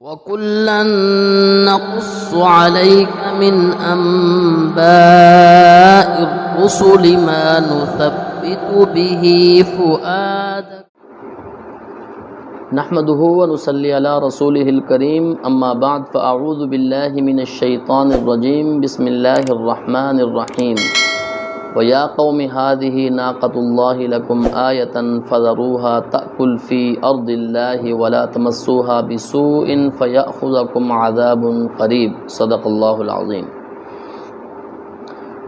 وَكُلًّا نَّقُصُّ عَلَيْكَ مِنْ أَنبَاءِ الرُّسُلِ مَا نُثَبِّتُ بِهِ فُؤَادَكَ نحمده ونصلي على رسوله الكريم اما بعد فاعوذ بالله من الشيطان الرجيم بسم الله الرحمن الرحيم ويا قوم هذه ناقة الله لكم آية فذروها تأكل في أرض الله ولا تمسوها بسوء فيأخذكم عذاب قریب صدق اللہ العظیم۔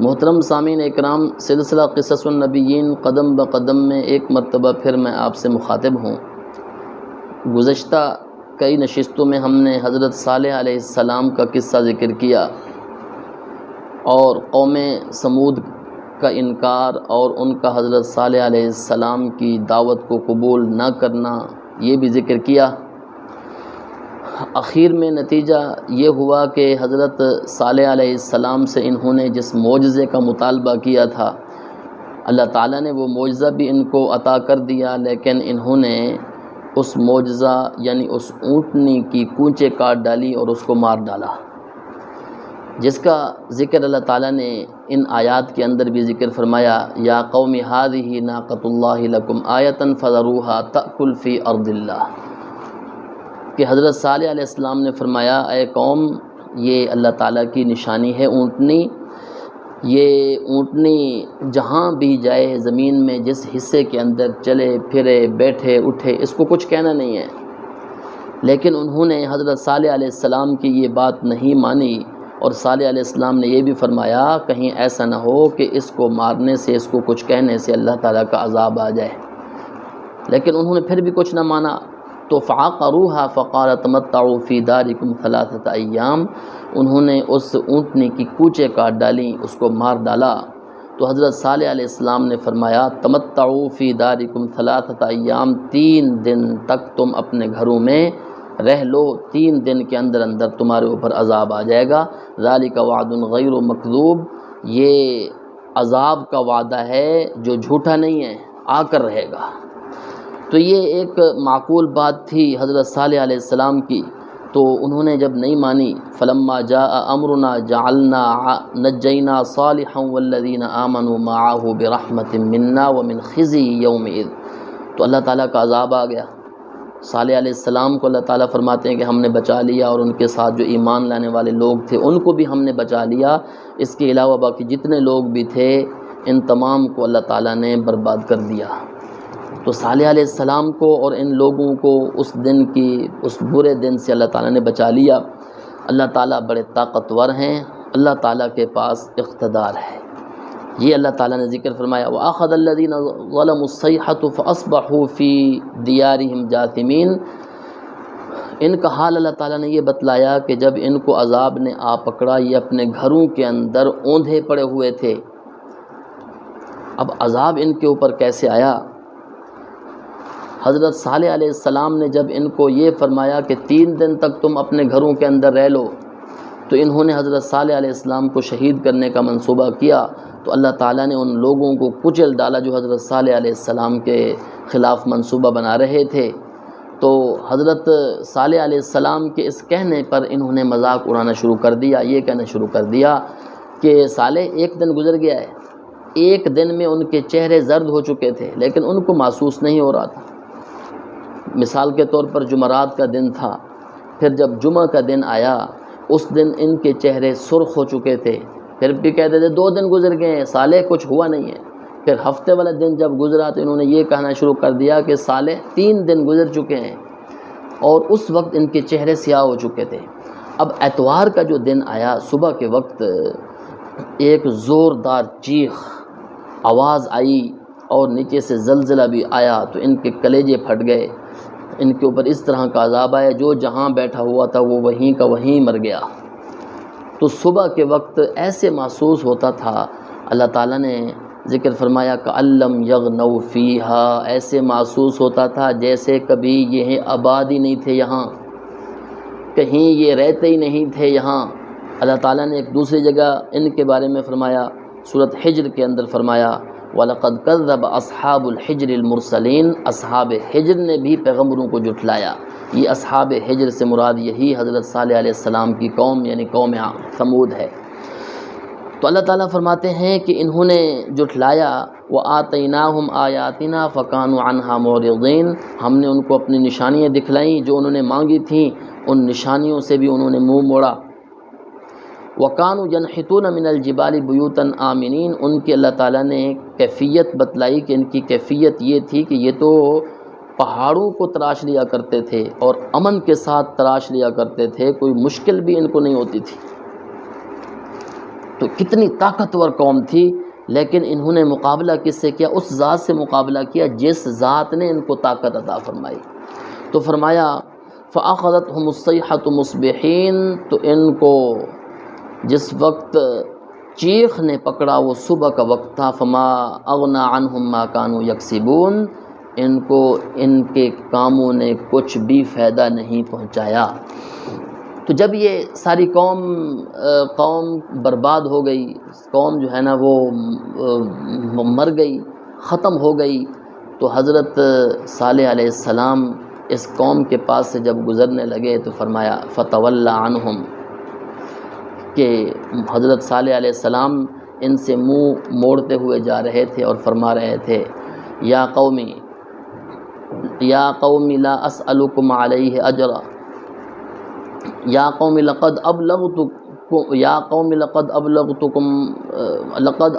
محترم سامعین اکرام، سلسلہ قصص النبیین قدم بقدم میں ایک مرتبہ پھر میں آپ سے مخاطب ہوں۔ گزشتہ کئی نشستوں میں ہم نے حضرت صالح علیہ السلام کا قصہ ذکر کیا اور قوم سمود کا انکار اور ان کا حضرت صالح علیہ السلام کی دعوت کو قبول نہ کرنا یہ بھی ذکر کیا۔ آخر میں نتیجہ یہ ہوا کہ حضرت صالح علیہ السلام سے انہوں نے جس معجزے کا مطالبہ کیا تھا، اللہ تعالیٰ نے وہ معجزہ بھی ان کو عطا کر دیا، لیکن انہوں نے اس معجزہ یعنی اس اونٹنی کی کونچیں کاٹ ڈالی اور اس کو مار ڈالا، جس کا ذکر اللہ تعالیٰ نے ان آیات کے اندر بھی ذکر فرمایا، یا قوم ھذہ ناقۃ اللہ لکم آیۃ فذروھا تأکل فی ارض اللہ، کہ حضرت صالح علیہ السلام نے فرمایا، اے قوم، یہ اللہ تعالیٰ کی نشانی ہے اونٹنی، یہ اونٹنی جہاں بھی جائے زمین میں جس حصے کے اندر چلے پھرے بیٹھے اٹھے اس کو کچھ کہنا نہیں ہے، لیکن انہوں نے حضرت صالح علیہ السلام کی یہ بات نہیں مانی، اور صالح علیہ السلام نے یہ بھی فرمایا کہیں ایسا نہ ہو کہ اس کو مارنے سے اس کو کچھ کہنے سے اللہ تعالیٰ کا عذاب آ جائے، لیکن انہوں نے پھر بھی کچھ نہ مانا۔ تو فعقروها فقال تمتعوا فی دارکم ثلاثۃ ایام، انہوں نے اس اونٹنی کی کوچیں کاٹ ڈالیں، اس کو مار ڈالا۔ تو حضرت صالح علیہ السلام نے فرمایا تمتعوا فی دارکم ثلاثۃ ایام، 3 دن تک تم اپنے گھروں میں رہ لو، 3 دن کے اندر اندر تمہارے اوپر عذاب آ جائے گا۔ ذالک وعد غیر مکذوب، یہ عذاب کا وعدہ ہے جو جھوٹا نہیں ہے، آ کر رہے گا۔ تو یہ ایک معقول بات تھی حضرت صالح علیہ السلام کی، تو انہوں نے جب نہیں مانی، فلما جاء امرنا جعلنا نجینا صالحا والذین آمنوا معه برحمت منا ومن خزی یومئذ، تو اللہ تعالیٰ کا عذاب آ گیا۔ صالح علیہ السلام کو اللہ تعالیٰ فرماتے ہیں کہ ہم نے بچا لیا، اور ان کے ساتھ جو ایمان لانے والے لوگ تھے ان کو بھی ہم نے بچا لیا، اس کے علاوہ باقی جتنے لوگ بھی تھے ان تمام کو اللہ تعالیٰ نے برباد کر دیا۔ تو صالح علیہ السلام کو اور ان لوگوں کو اس دن کی اس برے دن سے اللہ تعالیٰ نے بچا لیا۔ اللہ تعالیٰ بڑے طاقتور ہیں، اللہ تعالیٰ کے پاس اقتدار ہے، یہ اللہ تعالیٰ نے ذکر فرمایا۔ وَأَخَذَ الَّذِينَ ظَلَمُوا الصَّيْحَةُ فَأَصْبَحُوا فِي دِيَارِهِمْ جَاثِمِينَ، ان کا حال اللہ تعالیٰ نے یہ بتلایا کہ جب ان کو عذاب نے آ پکڑا، یہ اپنے گھروں کے اندر اوندھے پڑے ہوئے تھے۔ اب عذاب ان کے اوپر کیسے آیا؟ حضرت صالح علیہ السلام نے جب ان کو یہ فرمایا کہ 3 دن تک تم اپنے گھروں کے اندر رہ لو، تو انہوں نے حضرت صالح علیہ السلام کو شہید کرنے کا منصوبہ کیا، تو اللہ تعالیٰ نے ان لوگوں کو کچل ڈالا جو حضرت صالح علیہ السلام کے خلاف منصوبہ بنا رہے تھے۔ تو حضرت صالح علیہ السلام کے اس کہنے پر انہوں نے مذاق اڑانا شروع کر دیا، یہ کہنا شروع کر دیا کہ صالح ایک دن گزر گیا ہے، ایک دن میں ان کے چہرے زرد ہو چکے تھے لیکن ان کو محسوس نہیں ہو رہا تھا۔ مثال کے طور پر جمعرات کا دن تھا، پھر جب جمعہ کا دن آیا اس دن ان کے چہرے سرخ ہو چکے تھے، پھر بھی کہتے تھے 2 دن گزر گئے ہیں، صالح کچھ ہوا نہیں ہے۔ پھر ہفتے والا دن جب گزرا تو انہوں نے یہ کہنا شروع کر دیا کہ صالح 3 دن گزر چکے ہیں، اور اس وقت ان کے چہرے سیاہ ہو چکے تھے۔ اب اتوار کا جو دن آیا، صبح کے وقت ایک زوردار چیخ آواز آئی اور نیچے سے زلزلہ بھی آیا، تو ان کے کلیجے پھٹ گئے، ان کے اوپر اس طرح کا عذاب آیا، جو جہاں بیٹھا ہوا تھا وہ وہیں کا وہیں مر گیا۔ تو صبح کے وقت ایسے محسوس ہوتا تھا، اللہ تعالیٰ نے ذکر فرمایا کأن لم یغنوا فیہا، ایسے محسوس ہوتا تھا جیسے کبھی یہ آباد ہی نہیں تھے، یہاں کہیں یہ رہتے ہی نہیں تھے یہاں۔ اللہ تعالیٰ نے ایک دوسری جگہ ان کے بارے میں فرمایا، سورۃ حجر کے اندر فرمایا وَلَقَدْ كَذَّبَ أَصْحَابُ الْحِجْرِ الْمُرْسَلِينَ، اصحاب حجر نے بھی پیغمبروں کو جھٹلایا۔ یہ اصحاب حجر سے مراد یہی حضرت صالح علیہ السلام کی قوم یعنی قوم ثمود ہے۔ تو اللہ تعالیٰ فرماتے ہیں کہ انہوں نے جھٹلایا، وَآتَيْنَاهُمْ آيَاتِنَا فَكَانُوا عَنْهَا مُعْرِضِينَ، ہم نے ان کو اپنی نشانیاں دکھلائیں جو انہوں نے مانگی تھیں، ان نشانیوں سے بھی انہوں نے منہ موڑا۔ وَكَانُوا يَنْحِتُونَ مِنَ الْجِبَالِ بُيُوتًا آمِنِينَ، ان کی اللہ تعالیٰ نے کیفیت بتلائی کہ ان کی کیفیت یہ تھی کہ یہ تو پہاڑوں کو تراش لیا کرتے تھے اور امن کے ساتھ تراش لیا کرتے تھے، کوئی مشکل بھی ان کو نہیں ہوتی تھی۔ تو کتنی طاقتور قوم تھی، لیکن انہوں نے مقابلہ کس سے کیا؟ اس ذات سے مقابلہ کیا جس ذات نے ان کو طاقت عطا فرمائی۔ تو فرمایا فَأَخَذَتْهُمُ الصَّيْحَةُ مُصْبِحِينَ، تو ان کو جس وقت چیخ نے پکڑا وہ صبح کا وقت تھا، فَمَا أَغْنَى عَنْهُمْ مَا كَانُوا يَكْسِبُونَ، ان کو ان کے کاموں نے کچھ بھی فائدہ نہیں پہنچایا۔ تو جب یہ ساری قوم برباد ہو گئی، قوم جو ہے نا وہ مر گئی، ختم ہو گئی، تو حضرت صالح علیہ السلام اس قوم کے پاس سے جب گزرنے لگے تو فرمایا فَتَوَلَّ عَنْهُمْ، کہ حضرت صالح علیہ السلام ان سے منہ موڑتے ہوئے جا رہے تھے اور فرما رہے تھے یا قومی لا اسألکم علیہ اجرا، یا قوم لقد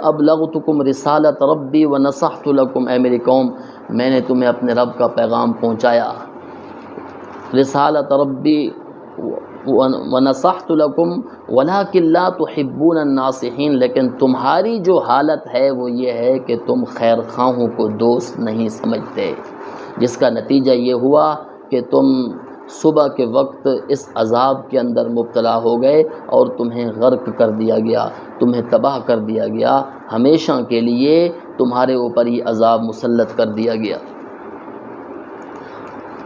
ابلغتکم رسالت ربی ونصحت لکم، اے میری قوم میں نے تمہیں اپنے رب کا پیغام پہنچایا، رسالت ربی ونصحت لکم ولکن لا تحبون الناصحین، لیکن تمہاری جو حالت ہے وہ یہ ہے کہ تم خیر خواہوں کو دوست نہیں سمجھتے، جس کا نتیجہ یہ ہوا کہ تم صبح کے وقت اس عذاب کے اندر مبتلا ہو گئے اور تمہیں غرق کر دیا گیا، تمہیں تباہ کر دیا گیا، ہمیشہ کے لیے تمہارے اوپر یہ عذاب مسلط کر دیا گیا۔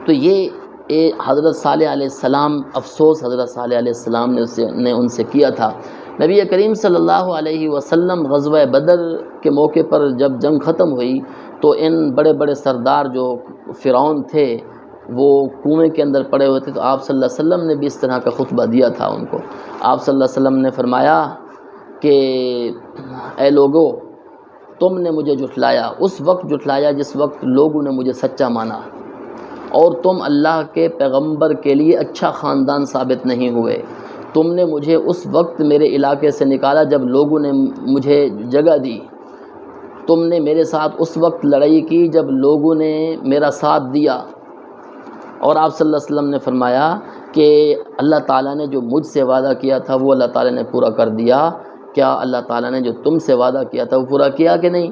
تو یہ حضرت صالح علیہ السلام، افسوس حضرت صالح علیہ السلام نے ان سے کیا تھا۔ نبی کریم صلی اللہ علیہ وسلم غزوہ بدر کے موقع پر جب جنگ ختم ہوئی تو ان بڑے بڑے سردار جو فرعون تھے وہ کنویں کے اندر پڑے ہوئے تھے، تو آپ صلی اللہ علیہ وسلم نے بھی اس طرح کا خطبہ دیا تھا ان کو۔ آپ صلی اللہ علیہ وسلم نے فرمایا کہ اے لوگو، تم نے مجھے جھٹلایا، اس وقت جھٹلایا جس وقت لوگوں نے مجھے سچا مانا، اور تم اللہ کے پیغمبر کے لیے اچھا خاندان ثابت نہیں ہوئے۔ تم نے مجھے اس وقت میرے علاقے سے نکالا جب لوگوں نے مجھے جگہ دی، تم نے میرے ساتھ اس وقت لڑائی کی جب لوگوں نے میرا ساتھ دیا۔ اور آپ صلی اللہ علیہ وسلم نے فرمایا کہ اللہ تعالیٰ نے جو مجھ سے وعدہ کیا تھا وہ اللہ تعالیٰ نے پورا کر دیا، کیا اللہ تعالیٰ نے جو تم سے وعدہ کیا تھا وہ پورا کیا کہ نہیں؟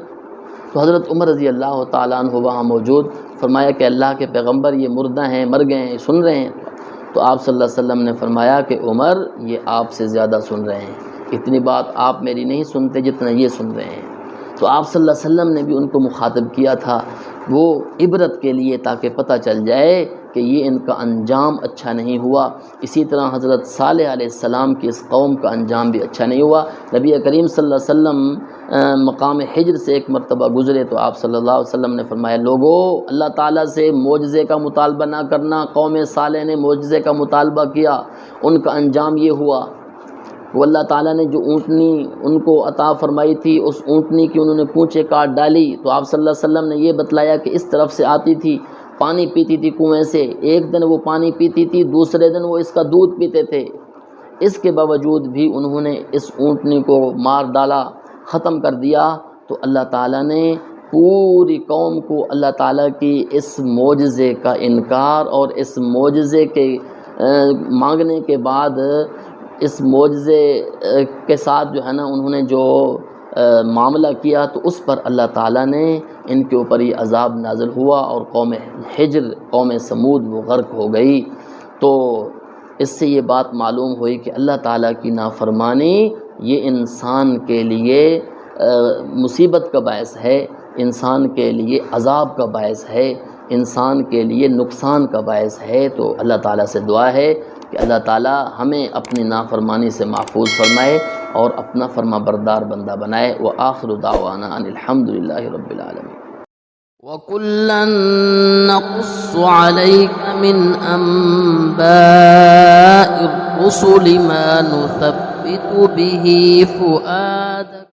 تو حضرت عمر رضی اللہ تعالیٰ عنہ وہاں موجود، فرمایا کہ اللہ کے پیغمبر یہ مردہ ہیں، مر گئے ہیں، سن رہے ہیں؟ تو آپ صلی اللہ علیہ وسلم نے فرمایا کہ عمر یہ آپ سے زیادہ سن رہے ہیں، اتنی بات آپ میری نہیں سنتے جتنا یہ سن رہے ہیں۔ تو آپ صلی اللہ علیہ وسلم نے بھی ان کو مخاطب کیا تھا، وہ عبرت کے لیے تاکہ پتہ چل جائے کہ یہ ان کا انجام اچھا نہیں ہوا۔ اسی طرح حضرت صالح علیہ السلام کی اس قوم کا انجام بھی اچھا نہیں ہوا۔ نبی کریم صلی اللہ علیہ وسلم مقام حجر سے ایک مرتبہ گزرے تو آپ صلی اللہ علیہ وسلم نے فرمایا لوگو، اللہ تعالیٰ سے معجزے کا مطالبہ نہ کرنا۔ قوم صالح نے معجزے کا مطالبہ کیا، ان کا انجام یہ ہوا، وہ اللہ تعالیٰ نے جو اونٹنی ان کو عطا فرمائی تھی اس اونٹنی کی انہوں نے پونچھیں کاٹ ڈالی، تو آپ صلی اللہ علیہ وسلم نے یہ بتلایا کہ اس طرف سے آتی تھی، پانی پیتی تھی کنویں سے، ایک دن وہ پانی پیتی تھی، دوسرے دن وہ اس کا دودھ پیتے تھے، اس کے باوجود بھی انہوں نے اس اونٹنی کو مار ڈالا، ختم کر دیا۔ تو اللہ تعالیٰ نے پوری قوم کو اللہ تعالیٰ کی اس معجزے کا انکار اور اس معجزے کے مانگنے کے بعد اس معجزے کے ساتھ جو ہے نا انہوں نے جو معاملہ کیا تو اس پر اللہ تعالیٰ نے ان کے اوپر یہ عذاب نازل ہوا اور قوم حجر، قوم ثمود وہ غرق ہو گئی۔ تو اس سے یہ بات معلوم ہوئی کہ اللہ تعالیٰ کی نافرمانی یہ انسان کے لیے مصیبت کا باعث ہے، انسان کے لیے عذاب کا باعث ہے، انسان کے لیے نقصان کا باعث ہے۔ تو اللہ تعالیٰ سے دعا ہے کہ اللہ تعالیٰ ہمیں اپنی نافرمانی سے محفوظ فرمائے اور اپنا فرما بردار بندہ بنائے۔ وآخر دعوانا ان الحمد للہ رب العالمین۔ وَكُلًّا نَّقُصُّ عَلَيْكَ مِنْ أَنبَاءِ الرُّسُلِ مَا نُثَبِّتُ بِهِ فُؤَادَكَ